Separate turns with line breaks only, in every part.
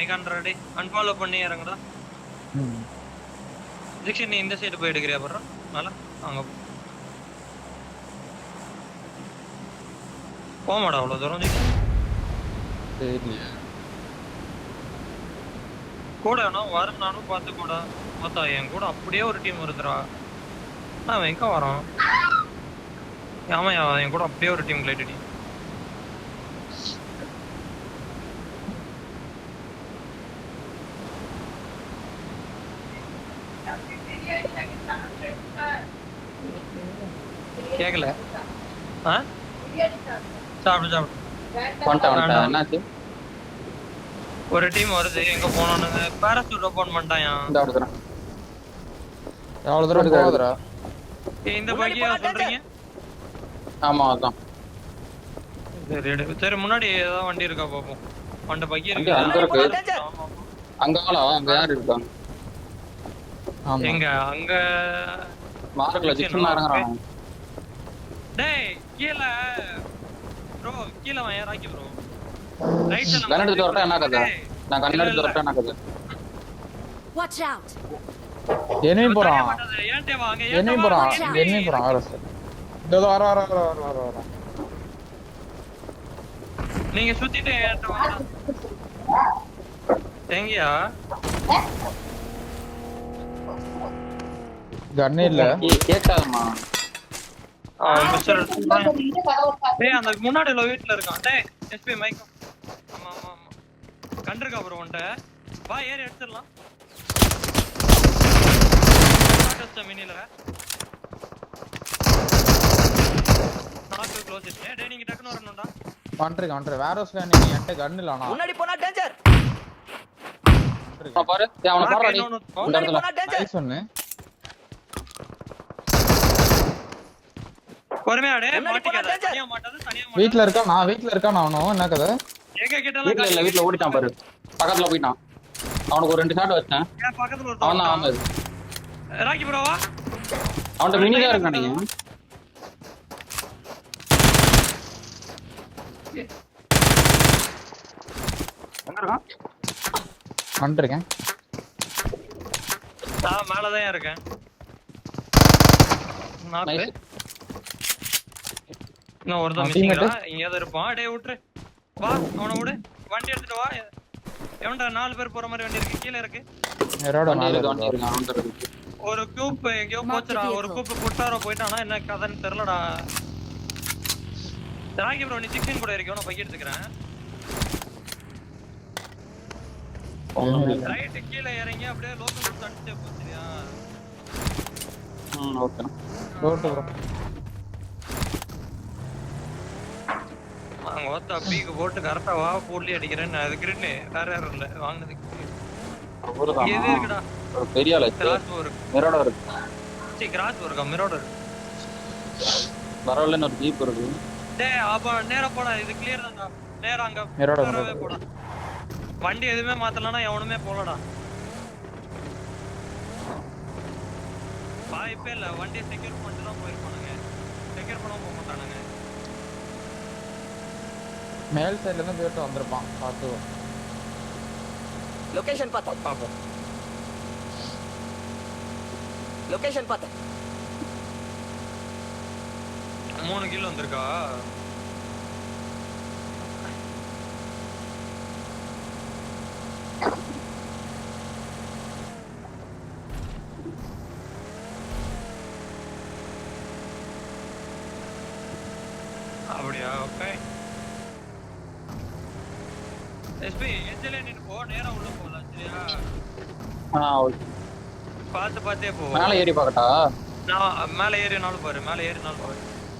500 unfollow பண்ணி இறங்குடா. ஜிக்ஷன் நீ இந்த சைடு போய் எடுக்கிறியா பண்றோம் மேல அங்க போமாடா அவ்வளோ தூரம்.
சரி
கூட வரும் நானும் பார்த்து கூட பார்த்தா என் கூட அப்படியே ஒரு டீம் வருதுடா. அவன் எங்க வரான்? ஆமா என் கூட அப்படியே ஒரு டீம் கிளைட் டீம். கேக்கல. சாப்பிடு
என்னாச்சு?
ஒரு டீம் வருது எங்க போனோன்னு பாராசூட் ஓபன் பண்ணிட்டான்.
எவ்வளவு தூரம் போகுதுடா?
இந்த பைக்கியா சொல்றீங்க?
ஆமா அதான்.
சரி முன்னாடி ஏதாவது வண்டி இருக்கா பாப்போம். அந்த பைக்கி
இருக்கு. அங்க அங்க யார் இருக்காங்க?
எங்க அங்க
மார்க்ல ஜிக்ஷன் இறங்குறான்.
டேய் கீழ ப்ரோ கீழ வா ராக்கி ப்ரோ. ரைட் சைடுல
கன் எடுத்து வரட்டா என்ன கதை? நான் கன் எடுத்து வரட்டா என்ன கதை?
Watch out.
என்னை போறான்.
ஏன்டே வாங்க
என்னை போறான் அரசு. வர.
நீங்க சுத்திட்டு ஏன்டே வாங்க. எங்கயா?
கன் இல்ல. கேட்காதம்மா.
மிஸ்டர் டேய் அந்த முன்னாடி வீட்ல இருக்கான். டேய் எஸ்பி மைக். ஆமா கண்டிருக்கா ப்ரோ உன்ட. வா ஏறி எடுத்துறலாம். கஷ்டம் மினில. நாக்கு க்ளோஸ் இட். டேய் நீங்க டக்குனு வரணும்டா.
கண்ட்ரி வேற ஹவுஸ்ல நீ என்கிட்ட கன் இல்லனா.
முன்னாடி போனா டேஞ்சர்.
பாரு அவன பாருடா நீ. இந்த இடத்துல நைஸ் ஒன்னு.
பொறுமையா டேய் மாட்டிக்காத. தனியா மாட்டாத தனியா மாட்டாத.
வீட்ல இருக்கான் அவனோ என்ன கதை?
எங்க கிட்டலாம்
இல்ல வீட்ல ஓடிட்டான் பாரு. பக்கத்துல போய்ட்டான். அவனுக்கு ஒரு 2 ஷாட் வச்சேன்.
ஏன் பக்கத்துல ஒரு
ஆமா
ராக்கி ப்ரோவா?
அவன்ட மினி தான் இருக்கானே. எங்க இருக்கான்? வந்துட்டேன்.
மேல தான் இருக்கேன். நாக்கு. நான் ஒருத்தன் மிஸ்ஸிங்கடா. இங்க ஏதோ இருப்பான். டேய் விட்டுரு. வா அவனை விடு. வண்டி எடுத்துட்டு வா. எவன்டா 4 பேர் போற மாதிரி வண்டி இருக்கு. கீழ இருக்கு.
நேரா வண்டி இருக்கு.
ஒரு கூப் எங்கயோ போச்சுடா. ஒரு கூப் புட்டாரோ போய்ட்டானா என்ன கதைன்னு தெரியலடா. ராக்கி ப்ரோ நீ சிக்கன் கூட இருக்கே. நான் பைக் எடுத்துக்கறேன். ரைட் கீழ இறங்கி அப்படியே லோக்கல் ரூட் அடிச்சே போச்சுறியா?
ஓகே. Road bro.
அங்க ஓத்த பீக்கு போட்டு கரெக்டா வா போட்லி அடிக்கிறேன். நான் அதுக்குன்னு வேற யாரும் இல்ல வாங்குனதுக்கு. எது இருக்குடா?
ஒரு பெரிய ஆளு.
Cross work.
மிரோட இருக்கு.
கிராஸ் வர்க்கா மிரோட இருக்கு.
பரவாயில்ல ஒரு ஜீப் இருக்கு.
டேய் அப்ப நேரா போடா. இது கிளியர் தான்டா. நேரா அங்க
மிரோட
போடா. வண்டி எதுவுமே மாத்தலனா எவனுமே போலடா. வாய்ப்பே இல்ல. வண்டியை செக்யூர் பண்ணிட்டு தான் போயிருப்பானுங்க. செக்யூர் பண்ணாம போக மாட்டானுங்க.
மேல் சைடுல இருந்து போயிட்டு வந்திருப்பான். பாத்து
லொகேஷன் பாப்போம். லொகேஷன் பார்த்தேன்.
3 கிலோ வந்திருக்கா? அப்படியா? ஓகே. எஸ்பி எஜ்ஜல நின்னு போ. நேரா உள்ள போலாம் சரியா?
ஓகே.
பாத்தே போ.
மேல ஏறி பார்க்கட்டா?
நான் மேல ஏறினாலும் பாரு.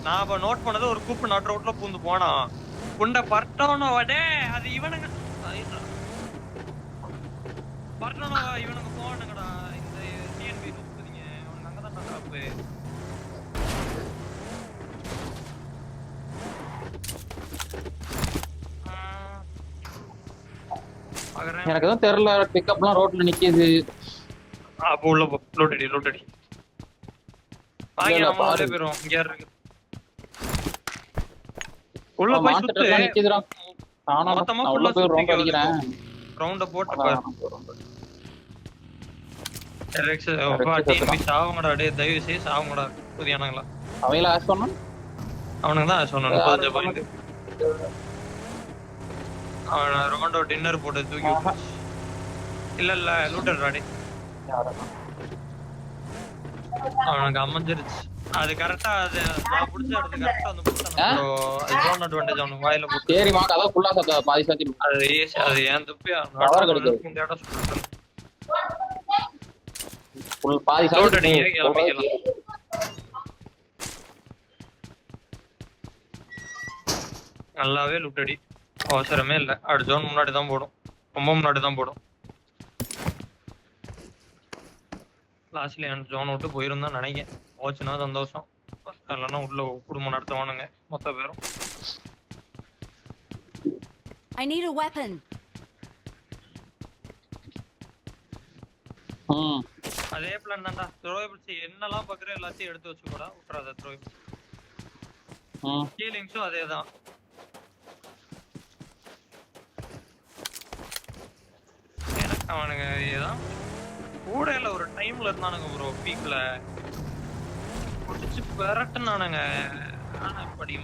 நான் அப்ப நோட் பண்ணது ஒரு கூப்பு நட் ரோட்ல பூந்து போனான். குண்ட பர்ட்டோனோ வடே அது இவனுங்க. பர்ட்டோனோ இவனுங்க போவானுங்கடா. இந்த டிஎன்பி நோக்குதுங்க. அவனுங்க அங்கதான் ட்ராப்பு.
எனக்கு எதுவும் தெரியல. பிக்கப்லாம் ரோட்ல நிக்குது.
அப்போ உள்ள போ. லோட்டடி ஆகிய நம்ம உள்ளே போயிரும். இங்க இருக்கு. உள்ள போய் சுத்து.
நிக்குதுடா.
மொத்தமா உள்ள போய் ரொம்ப அடிக்கிறேன். ரவுண்ட போட்டு பாரு. ரெக்ஸ் டிஎன்பி சாவங்கடா டேய், தயவு செய்து சாவங்கடா புதியானங்களா.
அவங்கள ஆஸ் பண்ணா
அவனுக்கு தான் சொன்னேன் 35 பாயிண்ட். அவன் ரவுண்டோ டின்னர் போட்டு தூக்கி விட்டுச்சு. இல்ல லூட்டர் ராடி அவனுக்கு அமைஞ்சிருச்சு. அது கரெக்டா அது நான் புடிச்ச இடத்துக்கு கரெக்டா வந்து புடிச்சான் ப்ரோ. அது ஜோன் அட்வான்டேஜ் அவனுக்கு வாயில போட்டு.
சரி வாங்க அத ஃபுல்லா சத்த பாதி சத்தி.
அது ஏன் துப்பியா
கவர் கிடைக்குது.
இந்த இடம் சுத்தம்
ஃபுல் பாதி
லோட்
சத்தி.
அடிங்க கிளம்பிக்கலாம். நல்லாவே லூட் அடி, அவசரமே இல்லை. அடுத்த ஜோன் முன்னாடி தான் போடும், ரொம்ப முன்னாடி தான் போடும். லாஸ்ட்ல என் ஜோன் விட்டு போயிருந்தான் நினைக்கிறேன். போச்சுன்னா சந்தோஷம், இல்லைன்னா உள்ள குடும்பம் நடத்துவானுங்க மொத்த பேரும்.
I need a weapon.
அதே பிளான் தான்டா. த்ரோயபிள்ஸ் என்னெல்லாம் பார்க்குற எல்லாத்தையும் எடுத்து வச்சுக்கூடா, விட்டுறாத த்ரோயபிள்ஸ். ஹீலிங்ஸும் அதே தான். எனக்கு அவனுங்க ஏதான் கூடையில ஒரு டைம்ல இருந்தானுங்க ப்ரோ, பீக்ல முடிச்சு பெரட்டுனானுங்க. ஆனா படி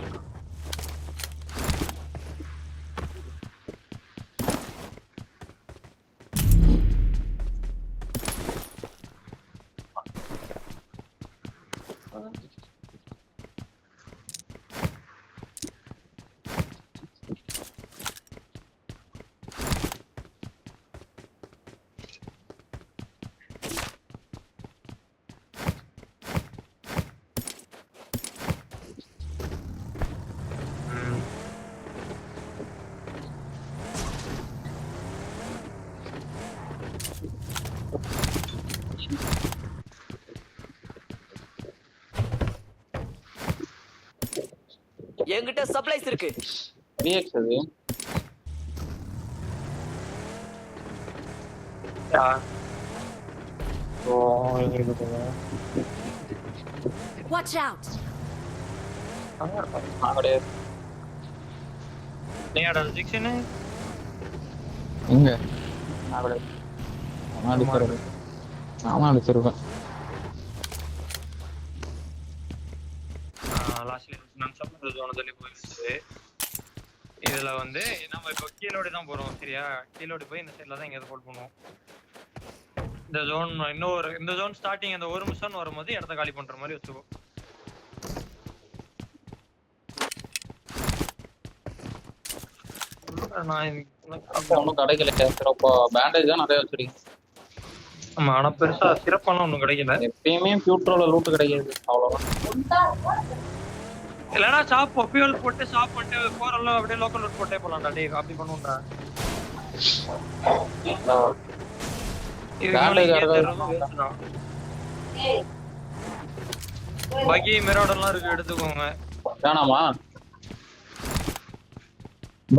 என்கிட்ட சப்ளைஸ் இருக்கு.
ரீஎக்ஸ் அது
Watch out.
அப்படியே
நீடா ஜிக்ஷன்
எங்க அப்படியே நான் அடிச்சிருக்கேன்.
லாஸ்ட்ல நான் சப்போர்ட் ஜோன் சொல்லி போயிடுச்சு. இதுல வந்து நம்ம இப்போ கீழோடி தான் போறோம் சரியா. கீழோடி போய் இந்த சைடுல தான் எங்கேயாவது ஹோல்ட் பண்ணுவோம். இந்த ஜோன் இந்த ஜோன் ஸ்டார்டிங் அந்த ஒரு மிஷன் வரும்போது இடத்த காலி பண்ற மாதிரி வச்சுக்கோ. நான்
ஒன்றும் கிடைக்கல. சிறப்பா பேண்டேஜ் தான் நிறைய வச்சிருக்கேன்.
ஆமா, ஆனா பெருசா சிறப்பான ஒண்ணும் கிடைக்கல.
எப்பயுமே ஃபியூட்ரோல லூட் கிடைக்காது, அவ்வளவுதான்.
இல்லனா ஷாப் ஃபியூல் போட்டு ஷாப் பண்ணிட்டு போறல அப்படியே லோக்கல் லூட் போட்டே போலாம்டா. டேய் காப்பி பண்ணுடா. பாக்கி மிரோடெல்லாம் இருக்கு, எடுத்துக்கோங்க.
வேணாமா?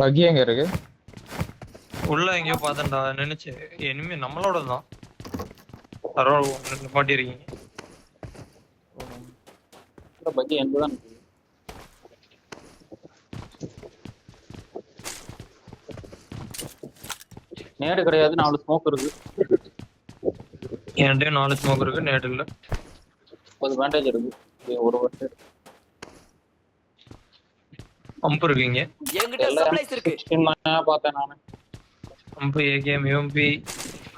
பக்கி எங்க இருக்கு?
உள்ள எங்கயோ பார்த்தேன்டா, நினைச்சு இனிமே நம்மளோட தான் பாட்டி இருக்கீங்க.
பக்கி எங்கதான் நேடு கிடையாது. 4 ஸ்மோக் இருக்கு.
என்கிட்ட 4 ஸ்மோக் இருக்கு, நேடு இல்ல.
10 பேண்டேஜ் இருக்கு. ஒரு வருஷம்
பம்ப் இருக்குங்க.
என்கிட்ட சப்ளைஸ் இருக்கு.
பார்த்தேன் நானு.
பம்ப் ஏகேஎம் யூஎம்பி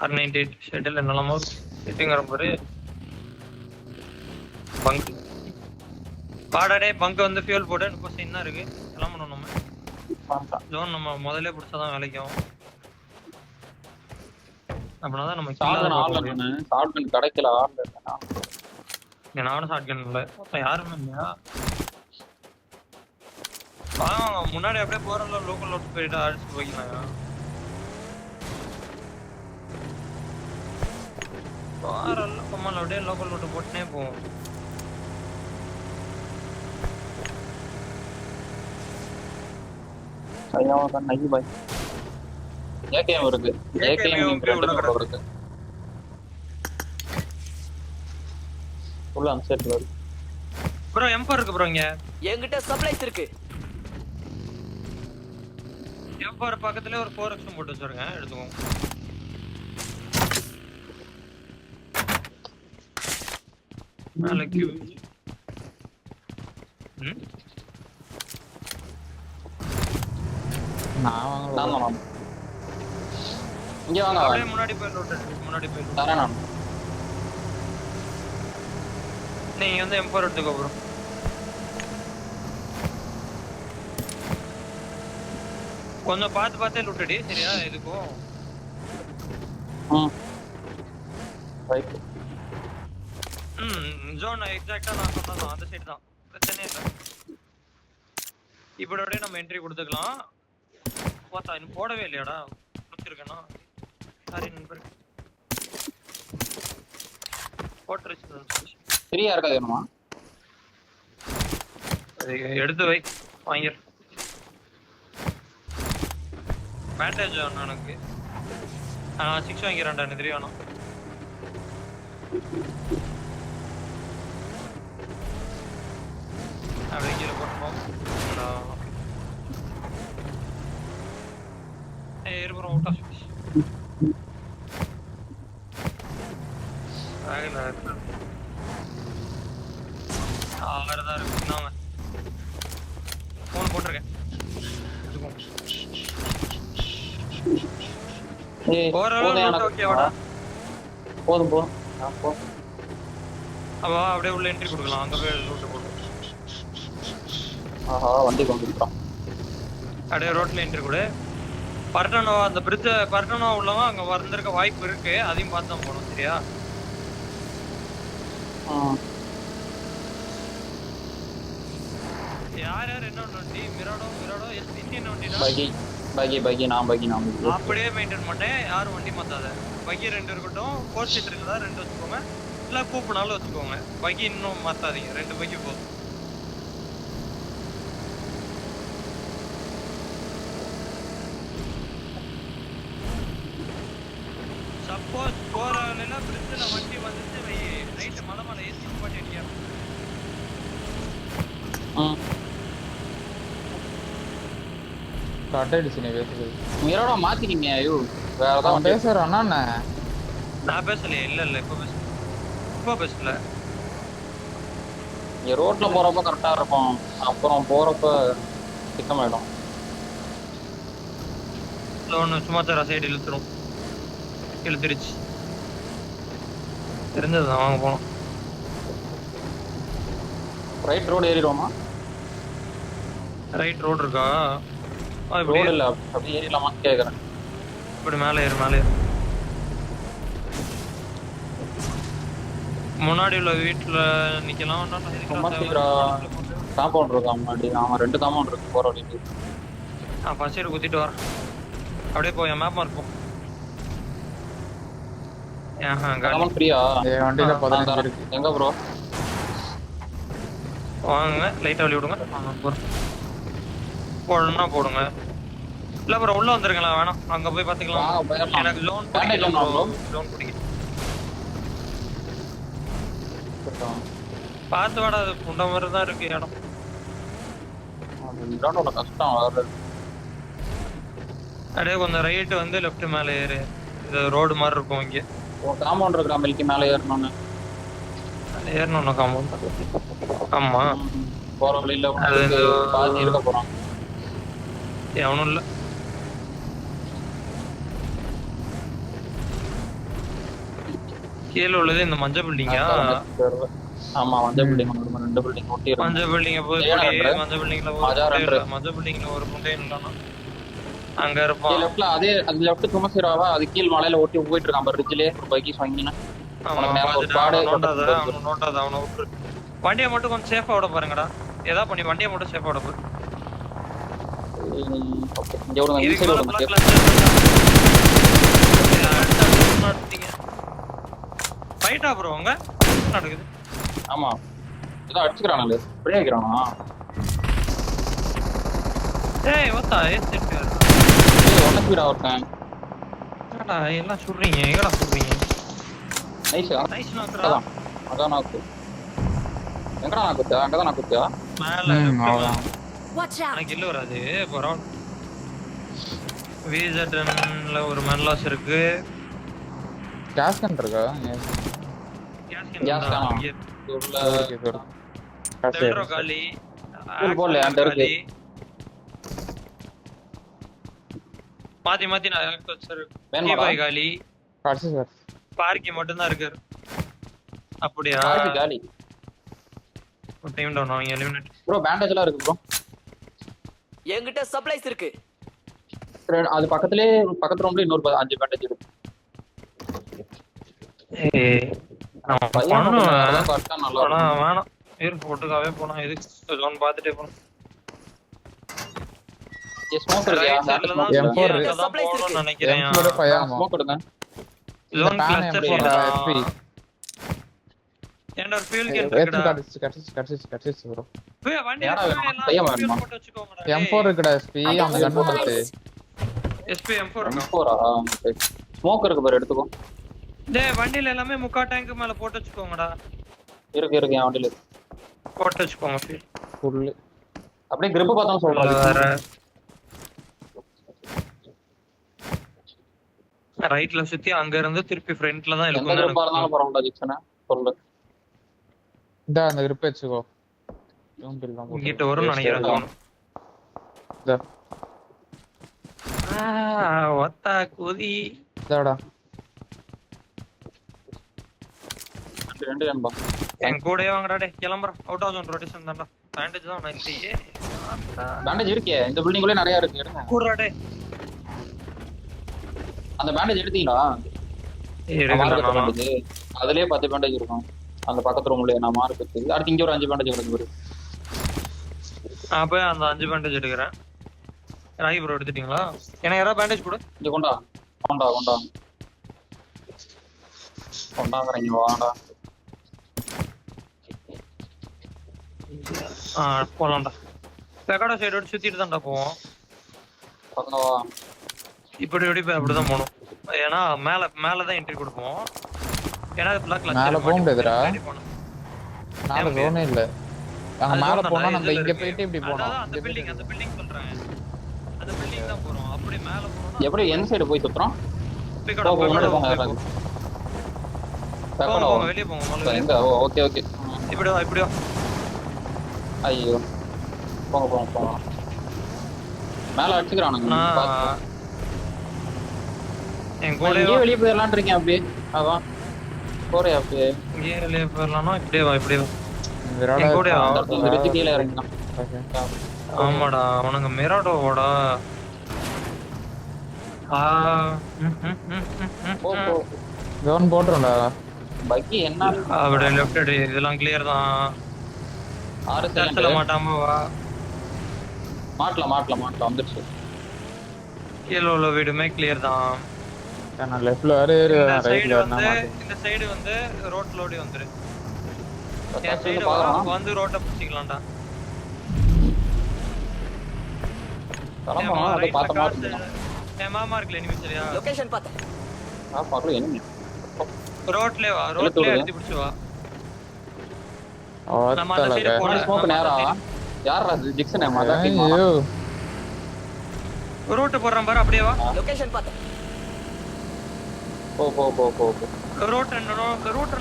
R98 ஷெட்டில் என்னலாமோ செட்டிங் பாரு. பங்க் பாடாடே பங்க் வந்து ஃபியூல் போட 30 என்ன இருக்கு எல்லாம் பண்ணணும். நம்ம ஜோன் நம்ம முதல்ல பிடிச்சாதான் வேலைக்கும். அப்படின்னா நம்ம
ஷாட்கன் கிடைக்கல.
நானும் ஷாட்கன் இல்லை, யாருமே இல்லையா. முன்னாடி அப்படியே போறல லோக்கல் லோட் போயிட்டு அடிச்சு போய்க்கிறாங்க. போறல கம்மல் அப்படியே லோக்கல் லோட் போட்டுனே போவோம்.
ஐயா தான் நகி பாய். ஏகேஎம் இருக்கு. ஏகேஎம் இருக்கு. ஃபுல்லா அன்செட் வருது.
ப்ரோ M4 இருக்கு ப்ரோ. இங்க
என்கிட்ட சப்ளைஸ் இருக்கு.
M4 பக்கத்துல ஒரு 4x போட்டு வச்சிருங்க, எடுத்துக்கோங்க. மேல கியூ.
நான் வாங்கல.
நான் இங்க வாங்க.
அப்படியே முன்னாடி போய் லூட் அடிச்சு, முன்னாடி போய் loot.
தரேன் நான்.
நீங்க வந்து M4 எடுத்துக்கோ ப்ரோ. கொஞ்சம் பார்த்தே லூட் அடி, சரியா? இதுக்கும்
ரைட்.
ஜோன் எக்ஸாக்ட்டா நான் சொன்னதான், அந்த சைடு தான். பிரச்சனை இல்ல. இப்போட நம்ம என்ட்ரி கொடுத்துக்கலாம். பார்த்தா இன்னும் போடவே இல்லையாடா? கொடுத்துருக்கேனா? சாரி நண்பர். போட்டுருச்சு.
ஃப்ரீயா இருக்காது வேணுமா?
எடுத்து வை, வாங்கிடு. பேண்டேஜ் வேணும் எனக்கு. 6 வாங்கிறேன்டா, எனக்கு 3 வேணும். அப்படியே கீழே போட்டுப்போம். இருபுறம் அவுட் ஆஃப் ஆறுதான் இருக்கு. நான் ஃபோன் போட்டிருக்கேன். ஓகேவாடா?
போதும் போதும்.
அவ அப்படியே உள்ள என்ட்ரி கொடுக்கலாம். அங்க போய் லூட் போடு.
ஆஹா, வண்டி கொண்டு வந்துட்டோம்.
அப்படியே ரோட்ல என்ட்ரி கொடு. பர்டனோ அந்த பிரிட்ஜ் பர்டனோ உள்ளவன் அங்க வந்திருக்க வாய்ப்பு இருக்கு. அதையும் பார்த்து தான் போகணும், சரியா? யார் என்ன வண்டி? மிராடோ இந்தியன் வண்டிடா.
பகி நான்
அப்படியே மெயின்டைன் பண்ணேன். யாரும் வண்டி மாத்தாத. பகி 2 இருக்கட்டும். 4 சீட் இருக்குதா 2 வச்சுக்கோங்க. இல்ல கூப்பினாலும் வச்சுக்கோங்க. பகி இன்னும் மாத்தாதீங்க. 2 பகி போதும். சப்போஸ் போறாங்கல பிரிட்ஜ்ல வண்டி வந்துச்சு வை. நைட் மலை ஏசி போட்டுட்டியா?
கட் அடிச்சு நீ பேசுறது.
மிரோட மாத்திக்கிங்க. ஐயோ வேற ஏதாவது
பேசுறானா?
நான் பேசலையே. இல்ல இப்போ பேசல.
இங்க ரோட்ல போறப்ப கரெக்டா இருக்கும். அப்புறம் போறப்ப திக்கமாயிடும்.
ஒன்று சும்மா தர சைடு இழுத்துருச்சு. தெரிஞ்சதுதான், வாங்க போனோம்.
ரைட் ரோடு ஏறிடுவோமா?
ரைட் ரோடு இருக்கா?
ரோடு இல்ல, அப்படியே ஏறிடலாமான்னு கேக்குறேன்.
இப்படி மேலே ஏறு. முன்னாடி உள்ள வீட்டுல நிக்கலாம்.
காம்பவுண்ட் இருக்கா முன்னாடி? ஆமா, 2 காம்பவுண்ட் இருக்கு போற வழிக்கு.
ஃபர்ஸ்ட் சைடு குத்திட்டு வரேன். அப்படியே போய் மேப் மார்க்கும்.
காம்பவுண்ட் ஃப்ரீயா?
வண்டியில 15 இருக்கு.
எங்க ப்ரோ?
வாங்க, லைட்டா வழி விடுங்க. போடணும்னா போடுங்க. இல்ல ப்ரோ உள்ள வந்துருங்களா? வேணாம், அங்க போய் பாத்துக்கலாம். எனக்கு லோன் பிடிக்கும். பார்த்து வாடா, அது புண்ட மாதிரி தான் இருக்கு இடம்.
கஷ்டம் வர்றது.
அப்படியே கொஞ்சம் ரைட் வந்து லெஃப்ட் மேல ஏறு. இது ரோடு மாதிரி இருக்கும். இங்க
காம்பவுண்ட் இருக்கா மில்கி மேல ஏறணும்னு?
ஏறணும் காம்பவுண்ட். ஆமா,
போற வழியில பாதி இருக்க போறான்.
எவனும் இல்ல. கீழே உள்ளது இந்த மஞ்சள் பில்டிங்கா?
ஆமா, மஞ்சள் பில்டிங். 2 பில்டிங் ஒட்டி இருக்கு.
மஞ்சள் பில்டிங் போய் மஞ்சள் பில்டிங்ல ஒரு முண்டையன் இல்லனா அங்க இருப்பான்.
லெஃப்ட்ல அது லெஃப்ட் சுமசிராவா? அது கீழ் மலையில ஓட்டி போயிட்டு இருக்கான் பாரு, ரிட்ஜ்லயே ஒரு பைக்கி வாங்கினா.
அவனை விட்டு வண்டியை மட்டும் கொஞ்சம் சேஃபா விட பாருங்கடா. ஏதா பண்ணி வண்டியை மட்டும் சேஃபா விட பாரு. ஃபைட்டா ப்ரோ அங்க நடக்குது?
ஆமா, ஏதோ அடிச்சுக்கறானே. ஸ்ப்ரே ஆயிக்கறானா?
ஏய் வத்தா ஏத்திட்டு வர.
ஏய் ஒண்ணு ஒருத்தன்.
என்னடா எல்லாம் சுடுறீங்க? எங்கடா சுடுறீங்க? நைஸ் நாக்குடா.
அதான் நாக்கு. எங்கடா நாக்குதா? அங்கதான் நாக்குதா?
மேல
Watch out.
எனக்கு இல்ல வராது. போறோம். VZ10ல ஒரு மென்லாஸ் இருக்கு.
கேஸ் கன் இருக்கா?
Gas can ஆ?
இங்க
உள்ள
ஓகே சார்.
டெல்ட்ரோ காலி.
full போடல, என்கிட்ட இருக்கு.
காலி. மாத்தி மாத்தி நான் சார்
வேணுமாடா?
பாய் காலி.
காசு சார்.
பார்க்கி மட்டும் தான் இருக்கு. அப்படியா?
பாக்கி காலி.
ஒரு டைம் டவுன் அவங்க எலிமினேட்.
ப்ரோ பேண்டேஜ் எல்லாம் இருக்கு ப்ரோ.
என்கிட்ட சப்ளைஸ் இருக்கு.
அது பக்கத்து ரூம்ல இன்னொரு 5 பேண்டேஜ் இருக்கு.
ஏய்
பையன்
பண்ணு.
அதான் கரெக்டா நல்லா
ஆனா
இருக்கும்.
வேணாம். ஏர் போட்டுக்காவே போனா எதுக்கு ஜோன் பார்த்துட்டே போலாம்.
ஸ்மோக் இருக்கு.
ரைட் சைடுல தான்
M4
சுத்தி
இருக்கு.
அங்கதான் போகணும்னு நினைக்கிறேன்.
M4 5 ஆமா.
ஸ்மோக் எடுங்க.
ஜோன்
pan
கிளஸ்டர்
M4
இல்லடா.
SP.
ஏன்டா ஒரு ஃபியூல் கேன்
எடுத்து
இருக்குடா.
கடிச்சு ப்ரோ.
போய் வண்டி
யாரா
எல்லாம்
வேணும்? பையன்
fuel
வேணுமா?
போட்டு வச்சுக்கோங்கடா.
M4 இருக்குடா SP
I got
அந்த கண்ணு பார்த்து.
supplies.
SP M4 இருக்கா?
M4 ஸ்மோக் இருக்கு பாரு எடுத்துக்கோ.
டேய் வண்டில எல்லாமே முக்கா டேங்க் மேல போட்டு வச்சுக்கோங்கடா.
இருக்கு என் வண்டில இருக்கு.
போட்டு வச்சுக்கோங்க ஃபியூல்.
ஃபுல்.
அப்படியே grip பார்த்தா சொல்றாரு.
வேற ரைட்ல சுத்தி அங்க இருந்து திருப்பி ஃப்ரண்ட்ல தான்
எந்த
இருக்கும்.
grip இருந்தாலும் பரவாயில்லை ஜிக்சனே சொல்லு.
இந்த அந்த grip வெச்சுக்கோ. ஜூம் பில் தான் போடு.
இங்கிட்ட வரும்னு நினைக்கிறேன் ஜோன்.
இதா.
ஒத்தா குதி.
இதாடா.
ரெண்டு நண்பா.
என் கூடயே வாங்கடா டேய் கிளம்புறோம். அவுட் ஆஃப் ஜோன் ரொட்டேஷன் தான்டா. பேண்டேஜ் தான் நான் இல்லையே.
பேண்டேஜ் இருக்கே இந்த பில்டிங் குள்ள நிறைய இருக்கு எடுங்க.
கூடடா டேய்.
அந்த பேண்டேஜ் எடுத்தீங்களா?
எடுக்கலாம்.
பேண்டேஜ் அதுலயே 10 பேண்டேஜ் இருக்கும். அந்த பக்கத்து ரூம்ல நான் மார்க் வச்சு. அடுத்து இங்க ஒரு 5 பேண்டேஜ் கிடக்கு பாரு.
அப்ப அந்த 5 பேண்டேஜ் எடுக்கிறேன். ராகி ப்ரோ எடுத்துட்டீங்களா? எனக்கு யாரா பேண்டேஜ் கொடு.
இங்க கொண்டா. கொண்டாங்கறீங்க வாடா.
போலாம்டா. பெகடா சைடு சுத்திட்டு தான்டா போவோம்.
பக்கம் வா.
இப்படி போய் அப்படிதான் போகணும். ஏன்னா மேல தான் என்ட்ரி கொடுப்போம். ஏன்னா பிளாக்ல
மேல போக முடியாதுடா. நால ஜோனே இல்ல. அங்க மேல போனா நம்ம இங்க போயிட்டு இப்படி போறோம்.
அந்த பில்டிங் சொல்றேன். அந்த பில்டிங் தான் போறோம். அப்படி மேல போறோம்.
எப்படி எந்த சைடு போய் சுத்துறோம்?
பெகடா
முன்னாடி போங்க
போங்க.
யாராவது.
போங்க வெளிய போங்க முதல்ல.
எங்க ஓகே
இப்படி வா.
ஐயோ போங்க மேல அடிச்சுக்கிறானுங்க.
என் கூட
இங்கே வெளியே போயிடலான்றீங்க அப்படியே. அதான் போறே அப்படியே.
இங்கே வெளிய போறலாம்னா இப்படியே வா.
விராடா.
என் கூட வா.
இந்த ரிட்ஜ் கீழே இறங்கினா.
ஆமாடா அவனுங்க மிராடோவோட
ஜோன் போட்றோம்டா.
பக்கி என்ன
அப்படியே லெஃப்ட் அடி. இதெல்லாம் கிளியர் தான்.
6
டச்சல
செகண்ட்
மாட்டாம வா.
மாட்டலாம் வந்துருச்சு.
கீழ உள்ள வீடுமே கிளியர் தான்.
நான் லெஃப்ட்ல வர ரைட்ல வரணும்.
இந்த சைடு வந்து ரோட்ல ஓடி வந்துரு. இந்த
சைடு
சைடு
பாக்கலாம்.
வந்து ரோட்ட பிடிச்சிக்கலாம்டா.
தரமா அத பார்த்த மாதிரி.
மாமா இருக்குல எனிமி சரியா?
லொகேஷன் பார்த்தேன்.
பார்க்கல என்ன.
ரோட்ல வா. ரோட்ல எடுத்து பிடிச்சு வா. நம்ம அந்த சைடு போற
ஸ்மோக் நேரா. யாரா ஜிக்சன் மாதா டீம்.
ஐயோ.
ரோட் போறறேன் பாரு அப்படியே வா.
லொகேஷன் பார்த்தேன்.
போ.
ரூட்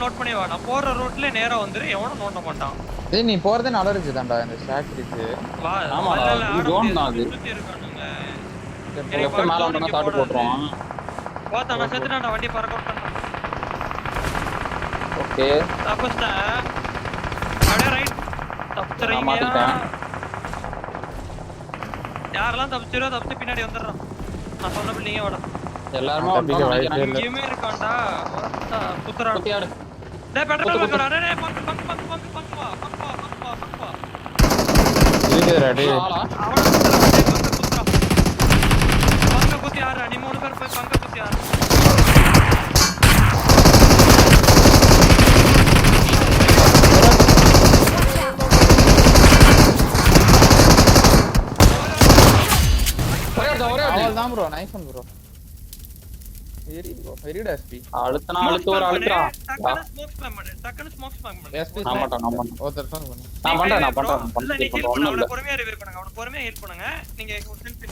நோட் பண்ணி வா. நான் போற ரோட்ல நேரா வந்துரு. எவனும் நோண்ட மாட்டான்.
டேய் நீ போறதே நல்லா இருக்குதான்டா இந்த ஸ்டாக்ரிக்கு.
வா.
ஆமா இது ஜோன் தான் அது.
சுத்தி இருக்கானுங்க.
லெஃப்ட் மேல வந்தா காட்டு போட்றோம்.
வாடா நான் செத்துறேன்டா. வண்டி பறக்க விட்டேன்.
ஓகே
தப்பிச்சிட்டேன். அட ரைட். தப்பிச்சறீங்க.
மாட்டிட்டேன்.
யாரெல்லாம் தப்பிச்சு பின்னாடி வந்துடுறான். நான் சொன்ன பில்டிங்கே வாடா.
எல்லாரும்
தப்பிக்க வாய்ப்பே இல்ல.
இங்கேயுமே இருக்கான்டா. குத்துறான்.
குத்தியாடு.
டேய் பெட்ரோல் பங்கடா. டேய் பங்கு வா.
இருக்குடா டேய்.
ஆளா
அவன குத்துறான். டேய் பங்கு குத்துறான். பங்கு குத்தி யாரு? நீ 3 பேர் போய் பங்கு குத்தி யாரு?
அவ்வளவுதான் ப்ரோ. Nice one bro. வெரிடா SP.
அழுத்தனா ஒரு அழுத்துறா.
டக்குனு ஸ்மோக் ஸ்பாம் பண்ணு.
SP
நான் மாட்டேன்.
ஒருத்தர் ஃபோன் பண்ணு.
நான் பண்றேன்.
இல்ல நீ ஹீல் பண்ணு.
ஒண்ணும்
அவன
இல்ல.
பொறுமையா ரிவைவ் பண்ணுங்க. நீங்க செல்ஃபி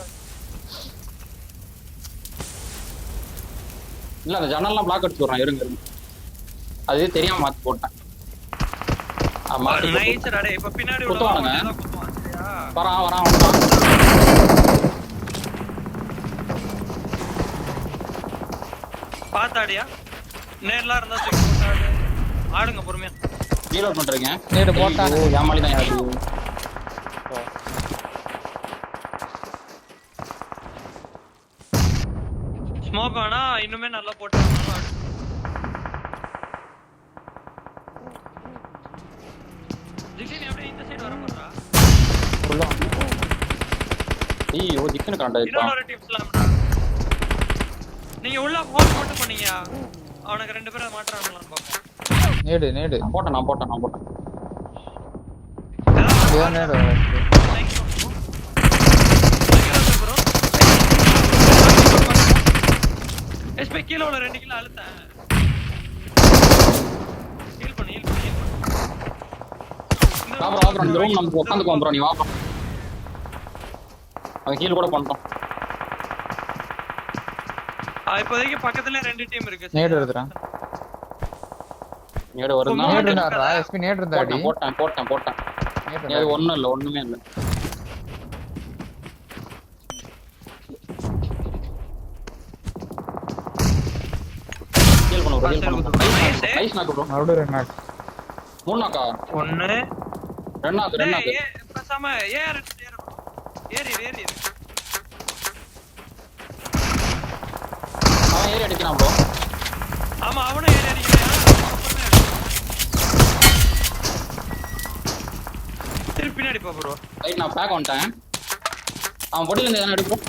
இல்ல அந்த ஜன்னல்லாம் பிளாக் அடிச்சு விடுறான் இருங்க இருங்க அது தெரியாம மாத்தி போட்டேன் மாத்தி
நைஸ்டா டேய் இப்ப பின்னாடி
குத்துவானுங்க.
உள்ளவன் குத்துவான் சரியா
வரான் வரான் வரான்
பாத்தாடியா நேர்லாம் இருந்தா தூக்கி போட்டாடு ஆடுங்க பொறுமையா
ரீலோட் பண்றீங்க
நேடு போட்டான்.
ஐயோ, ஏமாளி தான் யாரு
ஸ்மோக் ஆனா இன்னுமே நல்லா போட்டாங்க திடீர்னு அப்படியே இந்த சைடு வர போறா
உள்ள
ஐயோ ஜிக்கன் காண்டா
இன்னொரு டிப்ஸ்லாம் நீங்க உள்ள ஹோல்ட் மட்டும் பண்ணீங்க அவனுக்கு ரெண்டு பேரும் மாட்டறாங்களான்னு பாப்போம்
நேடு நேடு
நான் போட்டேன்
ஏன் நேடு
எஸ்பி கீழ உள்ள 2 கிலோ அழுத்தேன் ஹீல் பண்ணு
ப்ரோ இந்த ரூம் நமக்கு உட்காந்துக்குவோம் ப்ரோ நீ வா ப்ரோ அவன் ஹீல் கூட பண்ணிட்டோம்
இப்போதைக்கு பக்கத்துல 2 டீம் இருக்கு
நேடு எடுத்துறான்
நேடு வருதா
நேடு இருந்தாரா எஸ்பி நேடு இருந்தாடி
போட்டேன்
நேடு
அது ஒண்ணுமே இல்ல ஹீல் பண்ணு நைஸ் நாக்கு ப்ரோ
மறுபடியும் ரெண்டு நாள்
மூணு நாக்கா
1
ரெண்டு நாக்கு
பேசாம ஏறு
அவன் ஏறி அடிக்கிறான் ப்ரோ
ஆமா அவனும் ஏறி அடிக்கிறான் திருப்பி பின்னாடி போ ப்ரோ
ரைட் நான் பேக் வந்துட்டேன் அவன் பொடியில இருந்து எதனா எடுப்போம்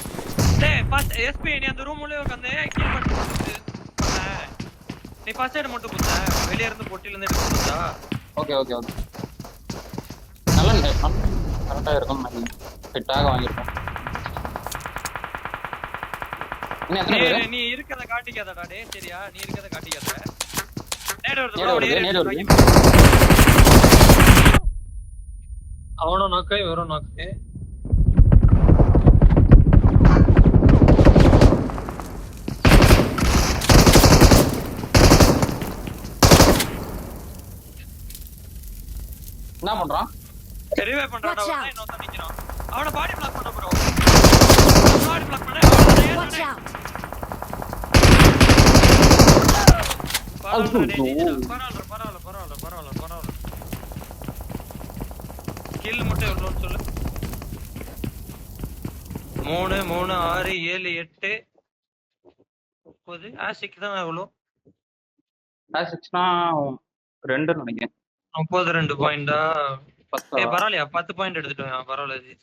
டேய் ஃபர்ஸ்ட் எஸ்பி நீ அந்த ரூம் உள்ளே உட்கார்ந்து கீல் பண்ணு நீ ஃபர்ஸ்ட் எய்ட் மட்டும் குத்த வெளிய இருந்து பொட்டில இருந்து எடுத்து குத்தா
ஓகே நல்ல கரெக்டா இருக்கும் ஃபிட்டாக வாங்கிருக்கோம் இன்னும் எத்தனை பேர்
நீ இருக்கத காட்டிக்காதடா டேய் சரியா நீ இருக்கத காட்டிக்காத நேடு
வருது
அவனும் நாக்கு இவரும் நாக்கு
என்ன பண்றான்
ரிவே பண்றான்டா அவன் இன்னொருத்தன் நிக்கிறான் அவன பாடி பிளாக் பண்ண ப்ரோ பாடி பிளாக் பண்ணு
Watch out!
பரவாயில்ல கில் மட்டும் எவ்வளோன்னு சொல்லு 3 3 6 7 8 30 ஆசிக் தான் எவ்வளோ
ஆசிக்ஸ்னா 2 நினைக்கிறேன்
32 பாயிண்டா
10
பரவாயில்லையா 10 பாயிண்ட் எடுத்துட்டோம் பரவாயில்ல